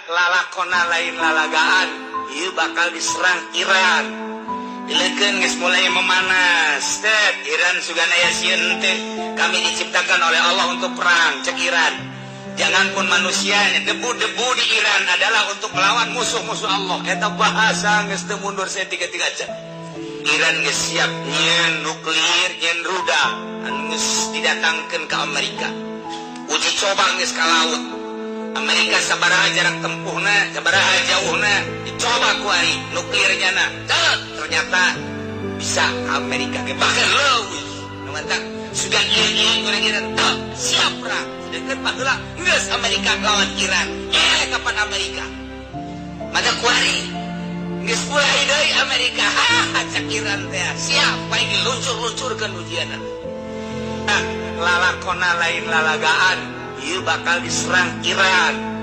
lalakona lain lalagaan ieu bakal diserang Iran. Dileukeun geus mulai memanas. Iran sugan aya sieun teh kami diciptakan oleh Allah untuk perang cek Iran. Janganpun manusianya, debu-debu di Iran adalah untuk melawan musuh-musuh Allah. Eta bahasa geus teu mundur saeutik-eutik aja. Iran geus siap nyeun nuklir, nyeun rudal anu geus didatangkeun ka Amerika. Uji coba geus ka laut. Amerika sabaraha jarak tempuhna, sabaraha jauhna, dicoba ku ari nuklirnya na. Ternyata bisa Amerika ge bahkan leuwih. Nu mantap sugan ieu urang Iran siap perang. Deket baheula geus Amerika lawan Iran. Kapan Amerika? Mata ku ari geus mulai deui Amerika. Cak Iran teh siap bae diluncur-luncurkeun ujianna. Lalakona lain lalagaan ieu bakal diserang Iran.